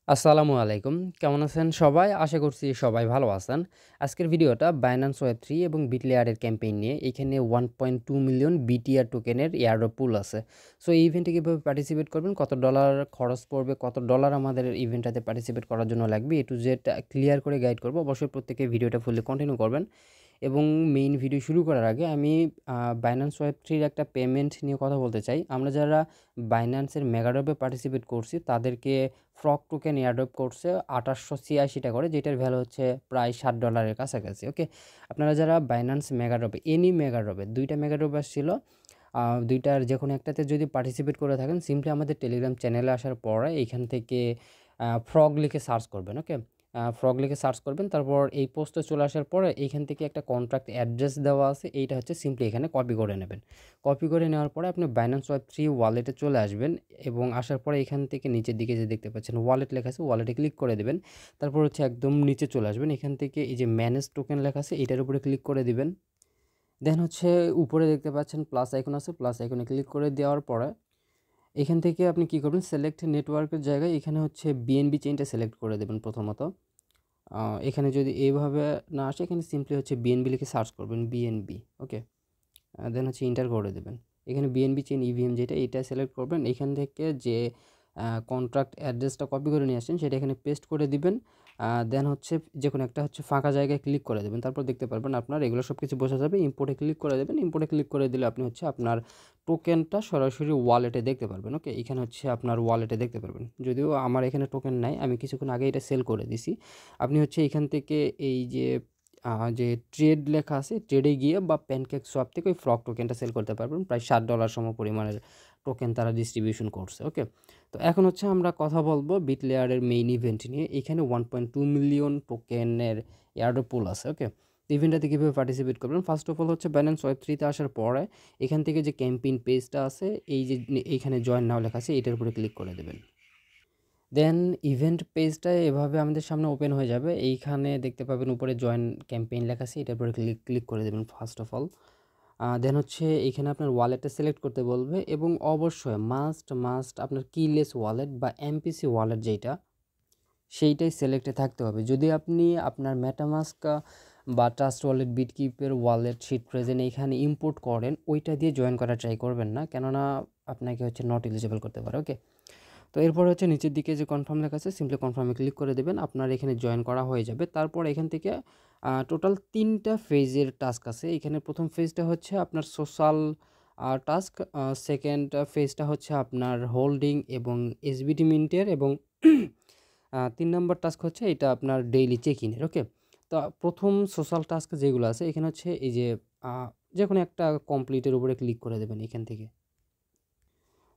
আসসালামু আলাইকুম। কেমন আছেন সবাই? আশা করছি সবাই ভালো আছেন। আজকের ভিডিওটা Binance Web3 এবং Bitlayer এর ক্যাম্পেইন নিয়ে। এখানে 1.2 মিলিয়ন BTR টোকেনের এয়ারড্রপ পুল আছে। সো এই ইভেন্টে কিভাবে পার্টিসিপেট করবেন, কত ডলার খরচ পড়বে, কত ডলার আমাদের ইভেন্টটাতে পার্টিসিপেট করার জন্য লাগবে, A to Z ক্লিয়ার করে গাইড করব। অবশ্যই প্রত্যেকে ভিডিওটা ফুললি কন্টিনিউ করবেন। এবং মেইন ভিডিও শুরু করার আগে আমি Binance Web3 এর একটা পেমেন্ট নিয়ে কথা বলতে চাই। আমরা যারা Binance-এর মেগাড্রপে পার্টিসিপেট করছি তাদেরকে ফ্রগ টোকেন এয়ারড্রপ করছে 2886 টা করে, যেটার ভ্যালু হচ্ছে প্রায় $60 কাছাকাছি। ওকে, আপনারা যারা Binance মেগাড্রপে এনি মেগাড্রপে 2টা মেগাড্রপ আসছিল, 2টার যে কোনো একটাতে যদি পার্টিসিপেট করে থাকেন, সিম্পলি আমাদের টেলিগ্রাম চ্যানেলে আসার পরে এইখান থেকে ফ্রগ লিখে সার্চ করবেন। ওকে, ফ্রগ লিখে সার্চ করবেন, তারপর এই পোস্টে চলে আসার পরে এইখান থেকে একটা কন্ট্রাক্ট অ্যাড্রেস দেওয়া আছে, এইটা হচ্ছে সিম্পলি এখানে কপি করে নেবেন। কপি করে নেওয়ার পরে আপনি Binance Web3 ওয়ালেটে চলে আসবেন এবং আসার পরে এখান থেকে নিচের দিকে যে দেখতে পাচ্ছেন ওয়ালেট লেখা আছে, ওয়ালেটে ক্লিক করে দেবেন। তারপর হচ্ছে একদম নিচে চলে আসবেন, এখান থেকে এই যে ম্যানেজ টোকেন লেখা আছে এটার উপরে ক্লিক করে দিবেন। দেন হচ্ছে উপরে দেখতে পাচ্ছেন প্লাস আইকন আছে, প্লাস আইকনে ক্লিক করে দেওয়ার পরে এখান থেকে আপনি কি করবেন, সিলেক্ট নেটওয়ার্কের জায়গায় এখানে হচ্ছে বিএনবি চেইনটা সিলেক্ট করে দেবেন প্রথমত। এখানে যদি এইভাবে না আসে, এখানে সিম্পলি হচ্ছে বিএনবি লিখে সার্চ করবেন, বিএনবি। ওকে, দেন হচ্ছে এন্টার করে দেবেন। এখানে বিএনবি চেইন ইভিএম যেটা, এটা সিলেক্ট করবেন। এখান থেকে যে কন্ট্রাক্ট অ্যাড্রেসটা কপি করে নিয়ে আসছেন সেটা এখানে পেস্ট করে দিবেন। দেন হচ্ছে যে কোনো একটা হচ্ছে ফাঁকা জায়গায় ক্লিক করে দেবেন। তারপর দেখতে পারবেন আপনার এগুলো সব কিছু বোঝা যাবে। ইম্পোর্টে ক্লিক করে দেবেন। ইম্পোর্টে ক্লিক করে দিলে আপনি হচ্ছে আপনার টোকেনটা সরাসরি ওয়ালেটে দেখতে পারবেন। ওকে, এখানে হচ্ছে আপনার ওয়ালেটে দেখতে পারবেন। যদিও আমার এখানে টোকেন নাই, আমি কিছুক্ষণ আগে এটা সেল করে দিছি। আপনি হচ্ছে এখান থেকে এই যে ট্রেড লেখা আছে, ট্রেডে গিয়ে বা প্যানকেক সোয়াপ থেকে ওই ফ্রগ টোকেনটা সেল করতে পারবেন। প্রায় $60 সম পরিমাণের টোকেন তারা ডিস্ট্রিবিউশন করছে। ওকে, তো এখন হচ্ছে আমরা কথা বলবো বিটলেয়ারের মেইন ইভেন্ট নিয়ে। এখানে 1.2 মিলিয়ন টোকেনের এয়ারড্রপ পুল আছে। ওকে, ইভেন্টটাতে কীভাবে পার্টিসিপেট করবেন, ফার্স্ট অফ অল হচ্ছে Binance Web3 তে আসার পরে এখান থেকে যে ক্যাম্পেইন পেজটা আছে, এই যে এইখানে জয়েন নাও লেখা আছে, এটার উপরে ক্লিক করে দেবেন। দেন ইভেন্ট পেজটা এভাবে আমাদের সামনে ওপেন হয়ে যাবে। এইখানে দেখতে পাবেন উপরে জয়েন ক্যাম্পেইন লেখা আছে, এটার উপরে ক্লিক করে দেবেন ফার্স্ট অফ অল। দেন হচ্ছে এখানে আপনার ওয়ালেটটা সিলেক্ট করতে বলবে এবং অবশ্যই মাস্ট আপনার কিলেস ওয়ালেট বা এমপিসি ওয়ালেট যেটা, সেইটাই সিলেক্টে থাকতে হবে। যদি আপনি আপনার মেটামাস্ক বা ট্রাস্ট ওয়ালেট, বিটকিপের ওয়ালেট, শিট প্রেজেন্ট এইখানে ইম্পোর্ট করেন, ওইটা দিয়ে জয়েন করা ট্রাই করবেন না, কেননা আপনাকে হচ্ছে নট এলিজিবল করতে পারে। ওকে, তো এরপর হচ্ছে নিচের দিকে যে কনফার্ম লেখা আছে, সিম্পলি কনফার্মে ক্লিক করে দেবেন। আপনার এখানে জয়েন করা হয়ে যাবে। তারপর এখান থেকে টোটাল 3টা ফেজের টাস্ক আছে। এখানে প্রথম ফেজটা হচ্ছে আপনার সোশ্যাল টাস্ক, সেকেন্ড ফেজটা হচ্ছে আপনার হোল্ডিং এবং এসবিটি মিন্টের, এবং 3 নম্বর টাস্ক হচ্ছে এটা আপনার ডেইলি চেক ইনের। ওকে, তো প্রথম সোশ্যাল টাস্ক যেগুলো আছে এখানে হচ্ছে এই যে কোনো একটা কমপ্লিটের উপরে ক্লিক করে দেবেন এখান থেকে।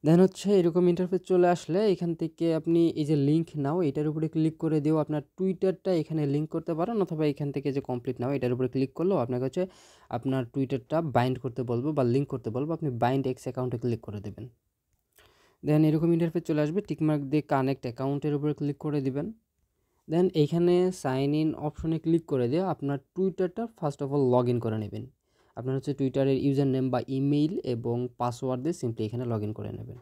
দেন হচ্ছে এরকম ইন্টারফেস চলে আসলে এখান থেকে আপনি এই যে লিঙ্ক নাও, এটার উপরে ক্লিক করে দিয়েও আপনার টুইটারটা এখানে লিঙ্ক করতে পারেন, অথবা এখান থেকে যে কমপ্লিট নাও এটার উপরে ক্লিক করলেও আপনাকে হচ্ছে আপনার টুইটারটা বাইন্ড করতে বলবো বা লিঙ্ক করতে বলবো। আপনি বাইন্ড এক্স অ্যাকাউন্টে ক্লিক করে দেবেন। দেন এরকম ইন্টারফেস চলে আসবে, টিকমার্ক দিয়ে কানেক্ট অ্যাকাউন্টের উপরে ক্লিক করে দিবেন। দেন এইখানে সাইন ইন অপশনে ক্লিক করে দিয়ে আপনার টুইটারটা first of all log in করে নেবেন। আপনার হচ্ছে টুইটারের ইউজার নেম বা ইমেইল এবং পাসওয়ার্ড দিয়ে সিম্পলি এখানে লগ ইন করে নেবেন।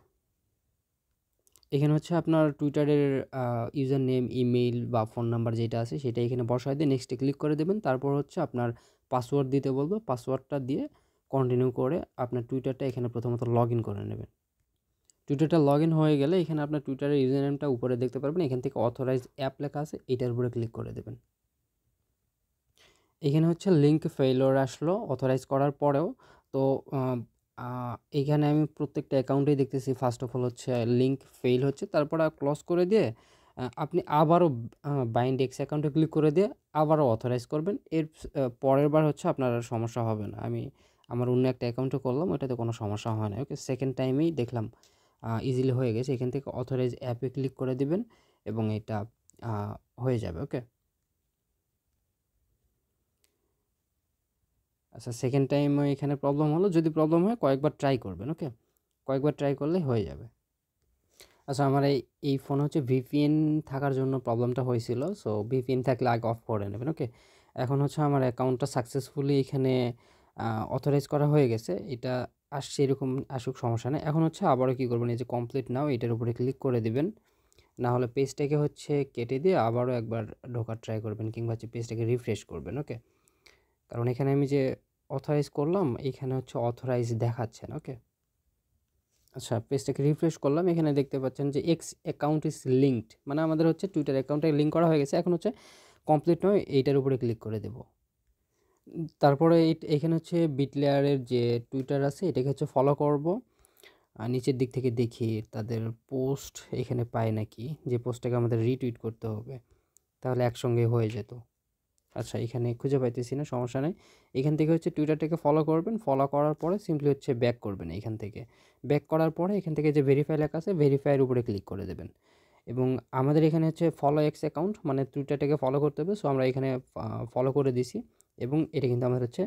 এখানে হচ্ছে আপনার টুইটারের ইউজার নেম, ইমেইল বা ফোন নাম্বার যেটা আছে সেটা এখানে বসায় দিয়ে নেক্সটে ক্লিক করে দেবেন। তারপর হচ্ছে আপনার পাসওয়ার্ড দিতে বলবো, পাসওয়ার্ডটা দিয়ে কন্টিনিউ করে আপনার টুইটারটা এখানে প্রথমত লগ ইন করে নেবেন। টুইটারটা লগ ইন হয়ে গেলে এখানে আপনার টুইটারের ইউজার নেমটা উপরে দেখতে পারবেন, এখান থেকে অথরাইজ অ্যাপ লেখা আছে, এটার উপরে ক্লিক করে দেবেন। এখানে হচ্ছে লিঙ্ক ফেইলিওর আসলো অথরাইজ করার পরেও। তো এইখানে আমি প্রত্যেকটা অ্যাকাউন্টেই দেখতেছি ফার্স্ট অফ অল হচ্ছে লিঙ্ক ফেইল হচ্ছে, তারপর ক্লোজ করে দিয়ে আপনি আবারও বাইন্ড এক্স অ্যাকাউন্টে ক্লিক করে দিয়ে আবারও অথরাইজ করবেন। এর পরের বার হচ্ছে আপনার আর সমস্যা হবে না। আমি আমার অন্য একটা অ্যাকাউন্টে করলাম, ওটাতে কোনো সমস্যা হয় না। ওকে, সেকেন্ড টাইমেই দেখলাম ইজিলি হয়ে গেছে। এখান থেকে অথরাইজ অ্যাপে ক্লিক করে দিবেন এবং এটা হয়ে যাবে। ওকে, আচ্ছা, সেকেন্ড টাইম এখানে প্রবলেম হলো, যদি প্রবলেম হয় কয়েকবার ট্রাই করবেন। ওকে, কয়েকবার ট্রাই করলে হয়ে যাবে। আচ্ছা, আমার এই ফোন হচ্ছে ভিপিএন থাকার জন্য প্রবলেমটা হয়েছিল। সো ভিপিএন থাকলে আগে অফ করে নেবেন। ওকে, এখন হচ্ছে আমার অ্যাকাউন্টটা সাকসেসফুলি এখানে অথরাইজ করা হয়ে গেছে। এটা আসছে, এরকম আসুক সমস্যা নেই। এখন হচ্ছে আবারও কী করবেন, এই যে কমপ্লিট নাও এটার উপরে ক্লিক করে দিবেন। না হলে পেজটাকে হচ্ছে কেটে দিয়ে আবারও একবার ঢোকার ট্রাই করবেন, কিংবা হচ্ছে পেজটাকে রিফ্রেশ করবেন। ওকে, কারণ এখানে আমি যে অথরাইজ করলাম এখানে হচ্ছে অথরাইজ দেখাচ্ছে না। ওকে, আচ্ছা পেজটাকে রিফ্রেশ করলাম, এখানে দেখতে পাচ্ছেন যে এক্স অ্যাকাউন্ট ইজ লিঙ্কড, মানে আমাদের হচ্ছে টুইটার অ্যাকাউন্টে লিঙ্ক করা হয়ে গেছে। এখন হচ্ছে কমপ্লিট নয়, এইটার উপরে ক্লিক করে দেব। তারপরে এখানে হচ্ছে বিটলেয়ারের যে টুইটার আছে এটাকে হচ্ছে ফলো করব। আর নিচের দিক থেকে দেখি তাদের পোস্ট এখানে পাই নাকি, যে পোস্টটাকে আমাদের রিটুইট করতে হবে, তাহলে একসঙ্গে হয়ে যেত। আচ্ছা এখানে খুঁজে পাইতেছি না, সমস্যা নেই। এখান থেকে হচ্ছে টুইটারটাকে ফলো করবেন, ফলো করার পরে সিম্পলি হচ্ছে ব্যাক করবেন। এখান থেকে ব্যাক করার পরে এখান থেকে যে ভেরিফাই লেখা আছে ভেরিফাইয়ের উপরে ক্লিক করে দেবেন। এবং আমাদের এখানে হচ্ছে ফলো এক্স অ্যাকাউন্ট, মানে টুইটারটাকে ফলো করতে হবে। সো আমরা এখানে ফলো করে দিছি এবং এটা কিন্তু আমাদের হচ্ছে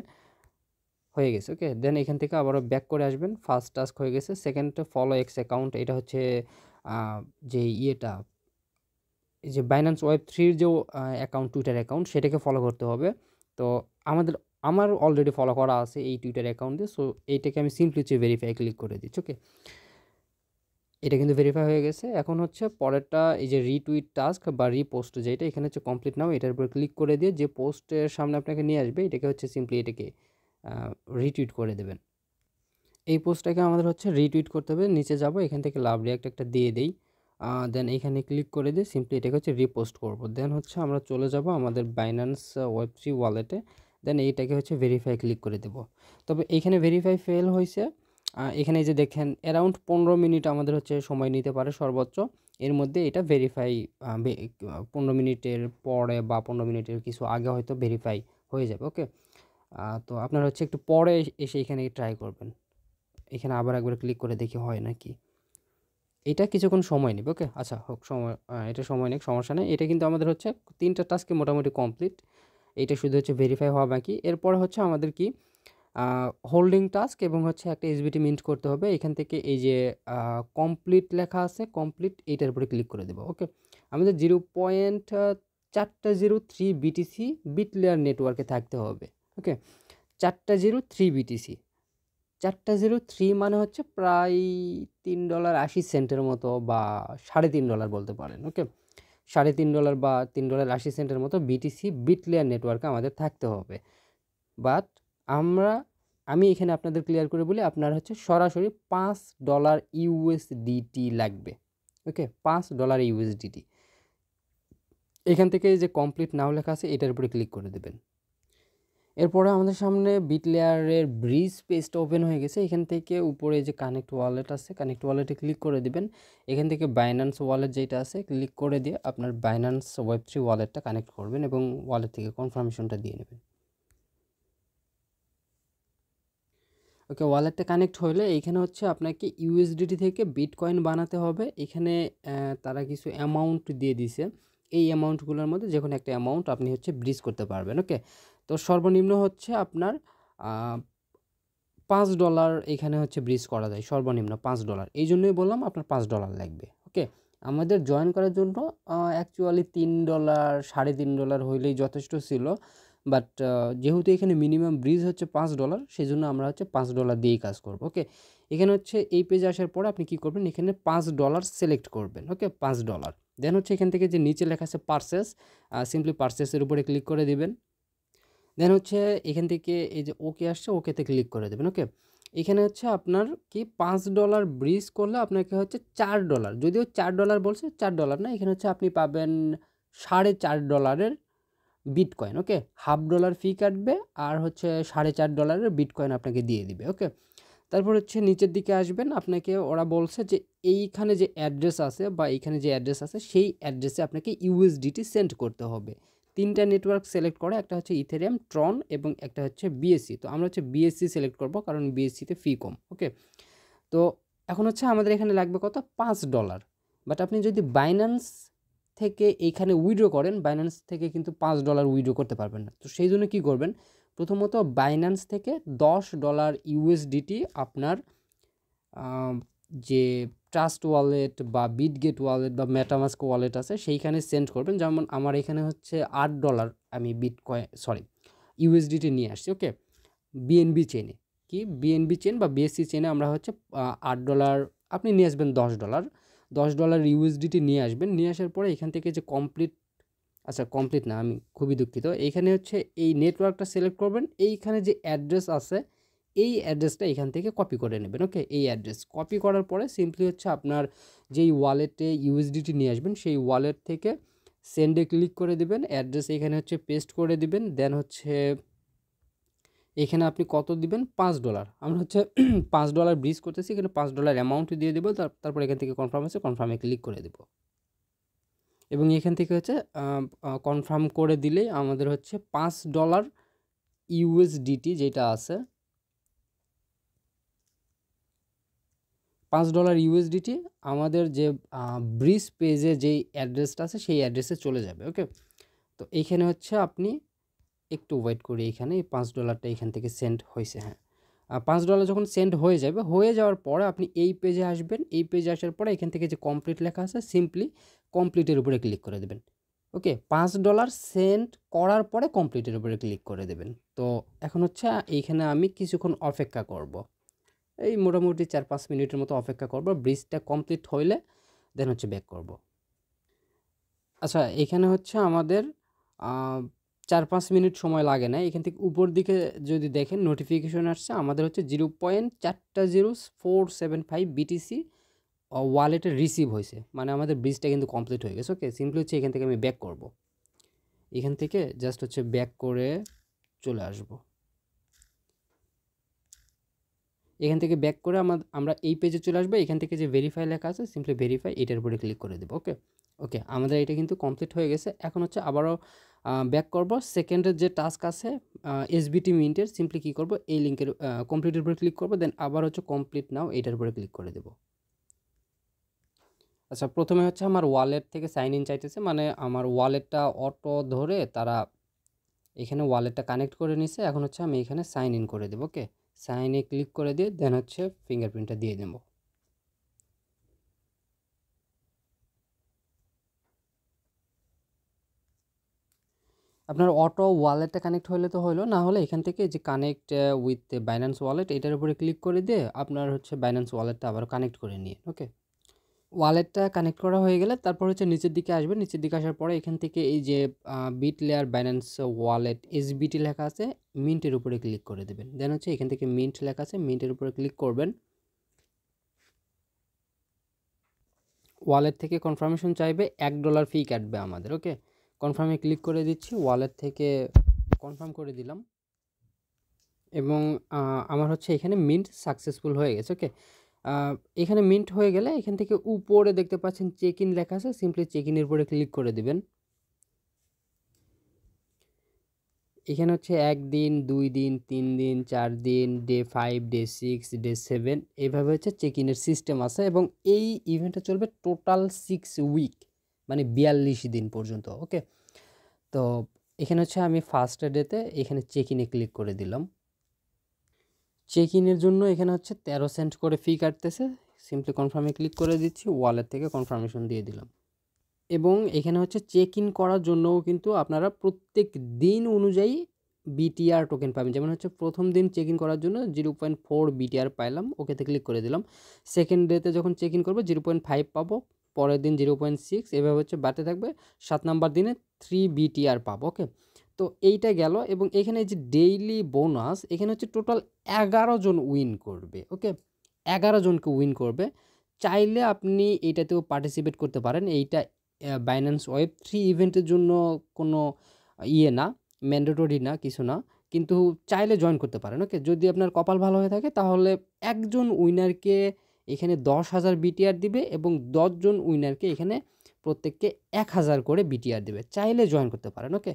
হয়ে গেছে। ওকে, দেন এখান থেকে আবারও ব্যাক করে আসবেন। ফার্স্ট টাস্ক হয়ে গেছে। সেকেন্ড ফলো এক্স অ্যাকাউন্ট, এটা হচ্ছে যে ইয়েটা, এই যে বাইন্যান্স ওয়েব থ্রির যে অ্যাকাউন্ট, টুইটার অ্যাকাউন্ট, সেটাকে ফলো করতে হবে। তো আমার অলরেডি ফলো করা আছে এই টুইটার অ্যাকাউন্ট দিয়ে। সো এইটাকে আমি সিম্পলি হচ্ছে ভেরিফাই ক্লিক করে দিচ্ছি। ওকে, এটা কিন্তু ভেরিফাই হয়ে গেছে। এখন হচ্ছে পরেরটা, এই যে রিটুইট টাস্ক বা রিপোস্ট, যেটা এখানে হচ্ছে কমপ্লিট নাও, এটার উপর ক্লিক করে দিয়ে যে পোস্টের সামনে আপনাকে নিয়ে আসবে এটাকে হচ্ছে সিম্পলি এটাকে রিটুইট করে দেবেন। এই পোস্টটাকে আমাদের হচ্ছে রিটুইট করতে হবে। নিচে যাব, এখান থেকে লাভ রিয়াক্ট একটা দিয়ে দেই, দেন এখানে ক্লিক করে দিয়ে সিম্পলি এটাকে হচ্ছে রিপোস্ট করব। দেন হচ্ছে আমরা চলে যাব আমাদের বাইন্যান্স ওয়েব থ্রি ওয়ালেটে, দেন এইটাকে হচ্ছে ভেরিফাই ক্লিক করে দেব। তবে এইখানে ভেরিফাই ফেল হয়েছে। এখানে যে দেখেন অ্যারাউন্ড 15 মিনিট আমাদের হচ্ছে সময় নিতে পারে সর্বোচ্চ। এর মধ্যে এটা ভেরিফাই 15 মিনিটের পরে বা 15 মিনিটের কিছু আগে হয়তো ভেরিফাই হয়ে যাবে। ওকে, তো আপনারা হচ্ছে একটু পরে এসে এখানে ট্রাই করবেন। এখানে আবার একবার ক্লিক করে দেখি হয় নাকি। এটা কিছুক্ষণ সময় নেবে। ওকে, আচ্ছা হোক, সময় এটা সময় নেই, সমস্যা নেই। এটা কিন্তু আমাদের হচ্ছে 3টা টাস্কে মোটামুটি কমপ্লিট। এটা শুধু হচ্ছে ভেরিফাই হওয়া বাকি। এরপরে হচ্ছে আমাদের কি হোল্ডিং টাস্ক এবং হচ্ছে একটা এসবিটি মিন্ট করতে হবে। এখান থেকে এই যে কমপ্লিট লেখা আছে, কমপ্লিট, এইটার উপরে ক্লিক করে দেবো। ওকে, আমাদের 0.403 বিটিসি বিটলেয়ার নেটওয়ার্কে থাকতে হবে। ওকে, 403 বিটিসি, 403 মানে হচ্ছে প্রায় $3.80 মতো, বা $3.50 বলতে পারেন। ওকে, $3.50 বা $3.80 মতো বিটিসি বিটলেয়ার নেটওয়ার্কে আমাদের থাকতে হবে। বাট আমি এখানে আপনাদের ক্লিয়ার করে বলি, আপনার হচ্ছে সরাসরি $5 ইউএসডিটি লাগবে। ওকে, $5 ইউএসডিটি। এখান থেকে যে কমপ্লিট নাও লেখা আছে এটার উপরে ক্লিক করে দেবেন। এরপরে আমাদের সামনে বিটলেয়ারের ব্রিজ পেজটা ওপেন হয়ে গেছে। এখান থেকে উপরে যে কানেক্ট ওয়ালেট আছে, কানেক্ট ওয়ালেটে ক্লিক করে দিবেন। এখান থেকে বাইন্যান্স ওয়ালেট যেটা আছে ক্লিক করে দিয়ে আপনার বাইন্যান্স ওয়েব থ্রি ওয়ালেটটা কানেক্ট করবেন এবং ওয়ালেট থেকে কনফার্মেশনটা দিয়ে নেবেন। ওকে, ওয়ালেটটা কানেক্ট হলে এইখানে হচ্ছে আপনাকে ইউএসডিটি থেকে বিটকয়েন বানাতে হবে। এখানে তারা কিছু অ্যামাউন্ট দিয়ে দিছে। এই অ্যামাউন্টগুলোর মধ্যে যে কোনো একটা অ্যামাউন্ট আপনি হচ্ছে ব্রিজ করতে পারবেন। ওকে, তো সর্বনিম্ন হচ্ছে আপনার $5 এখানে হচ্ছে ব্রিজ করা যায়, সর্বনিম্ন $5। এই জন্যই বললাম আপনার $5 লাগবে। ওকে, আমাদের জয়েন করার জন্য অ্যাকচুয়ালি $3, $3.50 হইলেই যথেষ্ট ছিল। বাট যেহেতু এখানে মিনিমাম ব্রিজ হচ্ছে $5, সেই জন্য আমরা হচ্ছে $5 দিয়েই কাজ করবো। ওকে, এখানে হচ্ছে এই পেজে আসার পরে আপনি কী করবেন, এখানে $5 সিলেক্ট করবেন। ওকে, $5, দেন হচ্ছে এখান থেকে যে নিচে লেখা আছে পারচেস, সিম্পলি পারচেসের উপরে ক্লিক করে দিবেন। দেন হচ্ছে এখান থেকে এই যে ওকে আসছে, ওকেতে ক্লিক করে দেবেন। ওকে, এখানে হচ্ছে আপনার কি $5 ব্রিজ করলে আপনাকে হচ্ছে $4, যদিও $4 বলছে, $4 না, এখানে হচ্ছে আপনি পাবেন $4.50 বিটকয়েন। ওকে, $0.50 ফি কাটবে আর হচ্ছে $4.50 বিটকয়েন আপনাকে দিয়ে দিবে। ওকে, তারপর হচ্ছে নিচের দিকে আসবেন, আপনাকে ওরা বলছে যে এইখানে যে অ্যাড্রেস আছে বা এইখানে যে অ্যাড্রেস আছে সেই অ্যাড্রেসে আপনাকে ইউএসডিটি সেন্ড করতে হবে। 3টা নেটওয়ার্ক সিলেক্ট করে, একটা হচ্ছে ইথেরিয়াম, ট্রন এবং একটা হচ্ছে বিএসসি। তো আমরা হচ্ছে বিএসসি সিলেক্ট করব কারণ বিএসসিতে ফি কম। ওকে, তো এখন হচ্ছে আমাদের এখানে লাগবে কত, $5। বাট আপনি যদি বাইন্যান্স থেকে এইখানে উইথড্র করেন, বাইন্যান্স থেকে কিন্তু $5 উইথড্র করতে পারবেন না। তো সেই জন্য কী করবেন, প্রথমত বাইন্যান্স থেকে $10 ইউএসডিটি আপনার যে ট্রাস্ট ওয়ালেট বা বিটগেট ওয়ালেট বা মেটামাস্ক ওয়ালেট আছে সেইখানে সেন্ড করবেন। যেমন আমার এখানে হচ্ছে $8 আমি ইউএসডিটি নিয়ে আসছি। ওকে, বিএনবি চেনে, কি বিএনবি চেন বা বিএসসি চেনে আমরা হচ্ছে $8 আপনি নিয়ে আসবেন $10। $10 ইউএসডিটি নিয়ে আসবেন। নিয়ে আসার পরে এখান থেকে যে কমপ্লিট না, আমি খুবই দুঃখিত। এইখানে হচ্ছে এই নেটওয়ার্কটা সিলেক্ট করবেন। এইখানে যে অ্যাড্রেস আছে এই অ্যাড্রেসটা এখান থেকে কপি করে নেবেন। ওকে, এই অ্যাড্রেস কপি করার পরে সিম্পলি হচ্ছে আপনার যেই ওয়ালেটে ইউএসডিটি নিয়ে আসবেন সেই ওয়ালেট থেকে সেন্ডে ক্লিক করে দিবেন। অ্যাড্রেস এখানে হচ্ছে পেস্ট করে দিবেন। দেন হচ্ছে এখানে আপনি কত দিবেন, $5। আমরা হচ্ছে $5 ব্রিজ করতেছি, এখানে $5 অ্যামাউন্ট দিয়ে দেবো। তারপর এখান থেকে কনফার্ম আছে, কনফার্মে ক্লিক করে দেবো। এবং এখান থেকে হচ্ছে কনফার্ম করে দিলেই আমাদের হচ্ছে $5 ইউএসডিটি যেটা আছে, $5 ইউএসডিটি আমাদের যে ব্রিজ পেজে যেই অ্যাড্রেসটা আছে সেই অ্যাড্রেসে চলে যাবে। ওকে, তো এইখানে হচ্ছে আপনি একটু ওয়েট করি, এখানে এই $5টা এখান থেকে সেন্ড হয়েছে। হ্যাঁ, $5 যখন সেন্ড হয়ে যাবে, হয়ে যাওয়ার পরে আপনি এই পেজে আসবেন। এই পেজে আসার পরে এখান থেকে যে কমপ্লিট লেখা আছে সিম্পলি কমপ্লিটের উপরে ক্লিক করে দেবেন। ওকে, $5 সেন্ড করার পরে কমপ্লিটের উপরে ক্লিক করে দেবেন। তো এখন হচ্ছে এইখানে আমি কিছুক্ষণ অপেক্ষা করব, এই মোটামুটি 4-5 মিনিটের মতো অপেক্ষা করব। ব্রিজটা কমপ্লিট হইলে দেন হচ্ছে ব্যাক করব। আচ্ছা, এখানে হচ্ছে আমাদের 4-5 মিনিট সময় লাগে না। এখান থেকে উপর দিকে যদি দেখেন নোটিফিকেশন আসছে আমাদের হচ্ছে 0.40475 বিটিসি ওয়ালেটে রিসিভ হয়েছে, মানে আমাদের ব্রিজটা কিন্তু কমপ্লিট হয়ে গেছে। ওকে, সিম্পলি হচ্ছে এখান থেকে আমি ব্যাক করব। এখান থেকে জাস্ট হচ্ছে ব্যাক করে চলে আসব। এখান থেকে ব্যাক করে আমরা এই পেজে চলে আসবো। এখান থেকে যে ভেরিফাই লেখা আছে সিম্পলি ভেরিফাই, এটার উপরে ক্লিক করে দেবো। ওকে, আমাদের এটা কিন্তু কমপ্লিট হয়ে গেছে। এখন হচ্ছে আবারও ব্যাক করব। সেকেন্ডের যে টাস্ক আছে এসবিটি মিন্টের, সিম্পলি কী করব, এই লিঙ্কের কমপ্লিটের উপরে ক্লিক করব। দেন আবার হচ্ছে কমপ্লিট নাও, এটার উপরে ক্লিক করে দেবো। আচ্ছা, প্রথমে হচ্ছে আমার ওয়ালেট থেকে সাইন ইন চাইতেছে, মানে আমার ওয়ালেটটা অটো ধরে তারা এখানে ওয়ালেটটা কানেক্ট করে নিছে। এখন হচ্ছে আমি এখানে সাইন ইন করে দেবো। ওকে, সাইনে ক্লিক করে দিয়ে দেন হচ্ছে ফিঙ্গারপ্রিন্টটা দিয়ে দেবো। আপনার অটো ওয়ালেটটা কানেক্ট হলে তো হলো, না হলে এখান থেকে যে কানেক্ট উইথ বাইন্যান্স ওয়ালেট এটার উপরে ক্লিক করে দিয়ে আপনার হচ্ছে বাইন্যান্স ওয়ালেটটা আবার কানেক্ট করে নিয়ে। ওকে, ওয়ালেটটা কানেক্ট করা হয়ে গেলে তারপর হচ্ছে নিচের দিকে আসবে। নিচের দিকে আসার পরে এখান থেকে এই যে Bitlayer Binance wallet SBT লেখা আছে মিন্টের উপরে ক্লিক করে দেবেন। দেন হচ্ছে এখান থেকে মিন্ট লেখা আছে মিন্টের উপরে ক্লিক করবেন। ওয়ালেট থেকে কনফার্মেশন চাইবে, $1 ফি কাটবে আমাদের। ওকে, কনফার্মে ক্লিক করে দিচ্ছি, ওয়ালেট থেকে কনফার্ম করে দিলাম এবং আমার হচ্ছে এখানে মিন্ট সাকসেসফুল হয়ে গেছে। ওকে, এখানে মিন্ট হয়ে গেলে এখান থেকে উপরে দেখতে পাচ্ছেন চেক ইন লেখা আছে, সিম্পলি চেক ইনের উপরে ক্লিক করে দিবেন। এখানে হচ্ছে 1 দিন, 2 দিন, 3 দিন, 4 দিন, ডে 5, ডে 6, ডে 7 এইভাবে হচ্ছে চেক ইনের সিস্টেম আছে এবং এই ইভেন্টটা চলবে টোটাল 6 উইক, মানে 42 দিন পর্যন্ত। ওকে, তো এখানে হচ্ছে আমি ফার্স্ট ডেতে এখানে চেক ইনে ক্লিক করে দিলাম। চেক ইনের জন্য এখানে হচ্ছে 13 সেন্ট করে ফি কাটতেছে, সিম্পলি কনফার্মে ক্লিক করে দিচ্ছি, ওয়ালেট থেকে কনফার্মেশন দিয়ে দিলাম। এবং এখানে হচ্ছে চেক ইন করার জন্যও কিন্তু আপনারা প্রত্যেক দিন অনুযায়ী বিটিআর টোকেন পাবেন। যেমন হচ্ছে প্রথম দিন চেক ইন করার জন্য 0.4 বিটিআর পাইলাম, ওকেতে ক্লিক করে দিলাম। সেকেন্ড ডেতে যখন চেক ইন করবো 0.5 পাবো, পরের দিন 0.6, এভাবে হচ্ছে বাড়তে থাকবে। 7 নাম্বার দিনে 3 বিটিআর পাবো। ওকে, তো এইটা গেল। এবং এখানে যে ডেইলি বোনাস, এখানে হচ্ছে টোটাল 11 জন উইন করবে। ওকে, 11 জনকে উইন করবে। চাইলে আপনি এইটাতেও পার্টিসিপেট করতে পারেন। এইটা বাইন্যান্স ওয়েব3 ইভেন্টের জন্য কোনো না, ম্যান্ডেটরি না, কিছু না, কিন্তু চাইলে জয়েন করতে পারেন। ওকে, যদি আপনার কপাল ভালো হয়ে থাকে তাহলে একজন উইনারকে এখানে 10,000 বিটিআর দিবে এবং 10 জন উইনারকে এখানে প্রত্যেককে 1,000 করে বিটিআর দেবে। চাইলে জয়েন করতে পারেন। ওকে,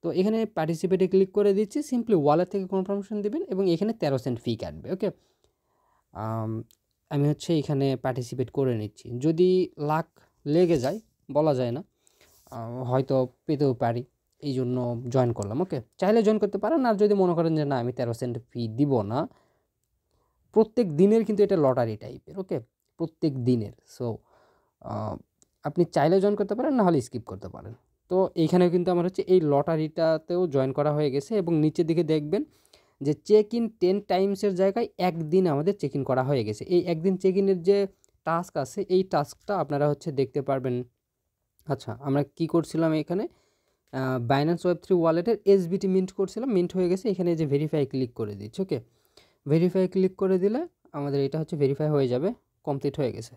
তো এখানে পার্টিসিপেটে ক্লিক করে দিচ্ছি, সিম্পলি ওয়ালেট থেকে কনফার্মেশন দেবেন এবং এখানে 13 সেন্ট ফি কাটবে। ওকে, আমি হচ্ছে এখানে পার্টিসিপেট করে নিচ্ছি। যদি লাক লেগে যায়, বলা যায় না, হয়তো পেতেও পারি, এই জন্য জয়েন করলাম। ওকে, চাইলে জয়েন করতে পারেন। আর যদি মনে করেন যে না আমি 13 সেন্ট ফি দিব না, প্রত্যেক দিনের কিন্তু এটা লটারি টাইপের। ওকে, প্রত্যেক দিনের। সো আপনি চাইলে জয়েন করতে পারেন, না হলে স্কিপ করতে পারেন। তো এইখানেও কিন্তু আমার হচ্ছে এই লটারিটাতেও জয়েন করা হয়ে গেছে এবং নিচের দিকে দেখবেন যে চেক ইন 10 টাইমসের জায়গায় একদিন আমাদের চেক ইন করা হয়ে গেছে। এই একদিন চেক ইনের যে টাস্ক আছে, এই টাস্কটা আপনারা হচ্ছে দেখতে পারবেন। আচ্ছা, আমরা কি করছিলাম এখানে, বাইন্যান্স ওয়েব3 ওয়ালেটের এসবিটি মিন্ট করছিলাম, মিন্ট হয়ে গেছে। এখানে যে ভেরিফাই ক্লিক করে দিচ্ছি। ওকে, ভেরিফাই ক্লিক করে দিলে আমাদের এটা হচ্ছে ভেরিফাই হয়ে যাবে, কমপ্লিট হয়ে গেছে।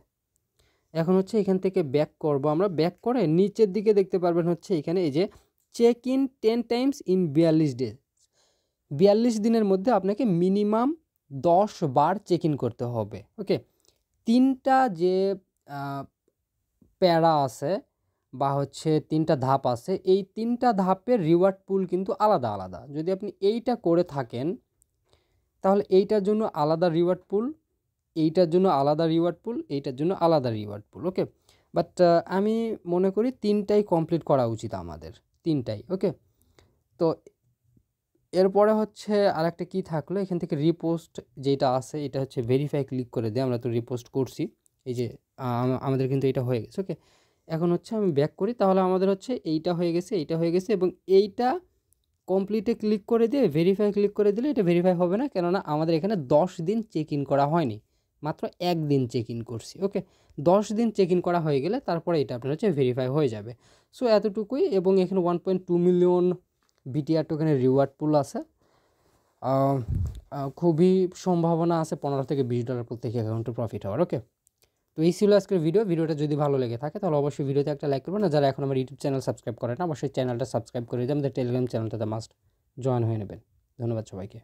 এখন হচ্ছে এখান থেকে ব্যাক করব, আমরা ব্যাক করে নিচের দিকে দেখতে পারবেন হচ্ছে এখানে এই যে check in 10 times in 42 days, 42 দিনের মধ্যে আপনাকে মিনিমাম 10 বার চেক ইন করতে হবে। ওকে, তিনটা যে প্যারা আছে বা হচ্ছে তিনটা ধাপ আছে, এই তিনটা ধাপের রিওয়ার্ড পুল কিন্তু আলাদা আলাদা। যদি আপনি এইটা করে থাকেন তাহলে এইটার জন্য আলাদা রিওয়ার্ড পুল, এইটার জন্য আলাদা রিওয়ার্ড পুল, এইটার জন্য আলাদা রিওয়ার্ড পুল। ওকে, বাট আমি মনে করি তিনটাই কমপ্লিট করা উচিত আমাদের, তিনটাই। ওকে, তো এরপরে হচ্ছে আরেকটা কি থাকলো, এখান থেকে রিপোস্ট যেটা আছে এটা হচ্ছে ভেরিফাই ক্লিক করে দিয়ে আমরা তো রিপোস্ট করছি, এই যে আমাদের কিন্তু এটা হয়ে গেছে। ওকে, এখন হচ্ছে আমি ব্যাক করি, তাহলে আমাদের হচ্ছে এইটা হয়ে গেছে, এইটা হয়ে গেছে, এবং এইটা কমপ্লিটে ক্লিক করে দিয়ে ভেরিফাই ক্লিক করে দিলে এটা ভেরিফাই হবে না, কেননা আমাদের এখানে 10 দিন চেক ইন করা হয়নি, মাত্র 1 দিন চেক ইন করছি। ওকে, 10 দিন চেক ইন করা হয়ে গেলে তারপরে এটা আপনার হচ্ছে ভেরিফাই হয়ে যাবে। সো এতটুকুই, এবং এখানে 1.2 মিলিয়ন বিটিআর টোকেনের রিওয়ার্ড পুল আছে। খুবই সম্ভাবনা আছে $15 থেকে $20 প্রত্যেক অ্যাকাউন্টে প্রফিট হওয়ার। ওকে, তো এই ছিল আজকের ভিডিওটা যদি ভালো লেগে থাকে তাহলে অবশ্যই ভিডিওতে একটা লাইক করবেন, আর যারা এখন আমার ইউটিউব চ্যানেল সাবস্ক্রাইব করেন না অবশ্যই চ্যানেলটা সাবস্ক্রাইব করে দিয়ে আমাদের টেলিগ্রাম চ্যানেলটাতে মাস্ট জয়েন হয়ে নেবেন। ধন্যবাদ সবাইকে।